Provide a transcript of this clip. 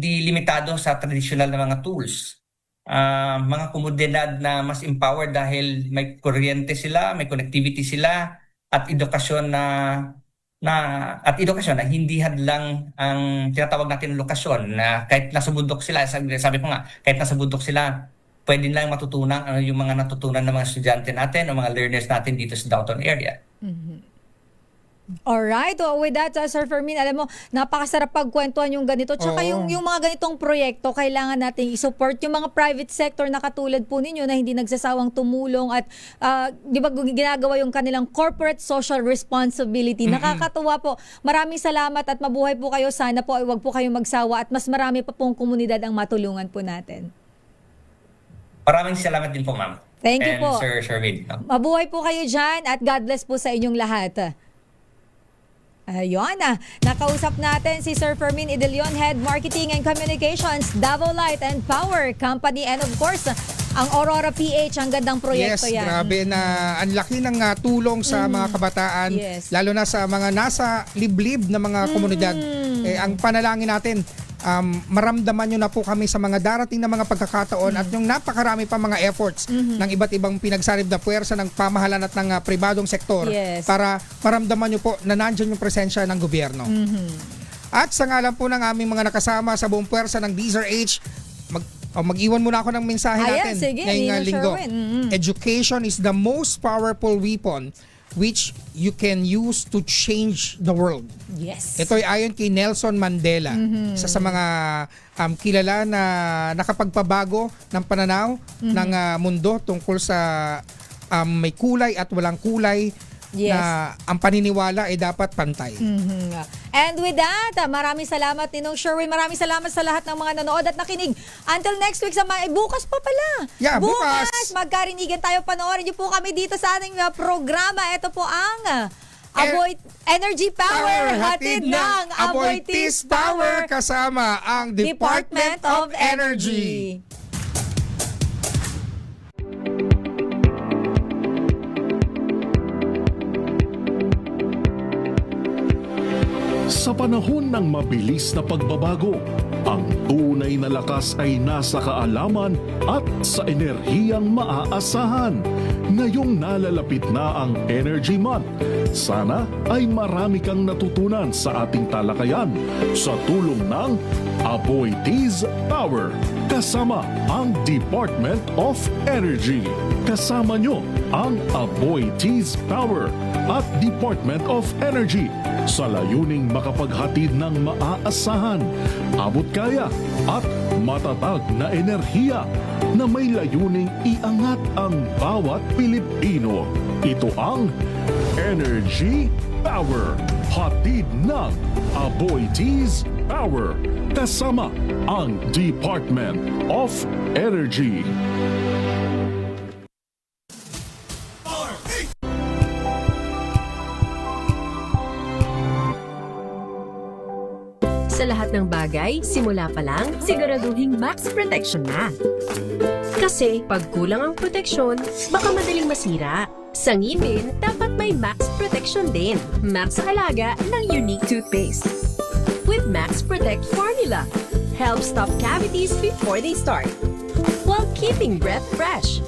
Di limitado sa traditional na mga tools. Mga komunidad na mas empowered dahil may kuryente sila, may connectivity sila, at edukasyon na hindi hadlang ang tinatawag natin na lokasyon, na kahit nasa bundok sila, sabi ko nga, kahit nasa bundok sila, pwede lang matutunan yung mga natutunan ng mga estudyante natin o mga learners natin dito sa downtown area. Alright, well, with that, Sir Fermin, alam mo, napakasarap pagkwentuhan yung ganito. Tsaka yung mga ganitong proyekto, kailangan nating i-support yung mga private sector na katulad po ninyo na hindi nagsasawang tumulong at di ba ginagawa yung kanilang corporate social responsibility. Nakakatuwa po. Maraming salamat at mabuhay po kayo. Sana po ay wag po kayong magsawa at mas marami pa pong komunidad ang matulungan po natin. Maraming salamat din po, ma'am. Thank you po. Sir Sherwin. Mabuhay po kayo dyan at God bless po sa inyong lahat. Ayun, nakausap natin si Sir Fermin Idilion, Head Marketing and Communications, Davao Light and Power Company, and of course, ang Aurora PH, ang gandang proyekto yan. Yes, grabe na ang laki ng tulong sa mga kabataan, lalo na sa mga nasa liblib na mga komunidad. Ang panalangin natin, maramdaman nyo na po kami sa mga darating na mga pagkakataon at yung napakarami pa mga efforts ng iba't ibang pinagsanib na puwersa ng pamahalaan at ng pribadong sektor para maramdaman nyo po na nandyan yung presensya ng gobyerno. At sa ngalan po ng aming mga nakasama sa buong puwersa ng DZRH, mag-iwan muna ako ng mensahe natin ngayong linggo. Education is the most powerful weapon which you can use to change the world. Yes. Ito ay ayon kay Nelson Mandela, isa sa mga kilala na nakapagpabago ng pananaw ng mundo tungkol sa may kulay at walang kulay, na ang paniniwala ay dapat pantay. And with that, maraming salamat Ninong Sherwin. Maraming salamat sa lahat ng mga nanood at nakinig. Until next week, bukas pa pala. Yeah, bukas. Magkarinigan tayo. Panoorin niyo po kami dito sa ating programa. Ito po ang Energy Power. Hatid ng Aboitiz Power kasama ang Department of Energy. Sa panahon ng mabilis na pagbabago, ang tunay na lakas ay nasa kaalaman at sa enerhiyang maaasahan. Ngayong nalalapit na ang Energy Month, sana ay marami kang natutunan sa ating talakayan sa tulong ng Aboitiz Power kasama ang Department of Energy. Kasama nyo ang Aboitiz Power at Department of Energy sa layuning makapaghatid ng maaasahan, abot kaya at matatag na enerhiya na may layuning iangat ang bawat Pilipino. Ito ang Energy Power, hatid ng Aboitiz Power kasama ang Department of Energy. Sa lahat ng bagay, simula pa lang, siguraduhing max protection na. Kasi pag kulang ang proteksyon, baka madaling masira. Sa ngipin, dapat may max protection din. Max sa halaga ng unique toothpaste. With Max Protect Formula, help stop cavities before they start, while keeping breath fresh.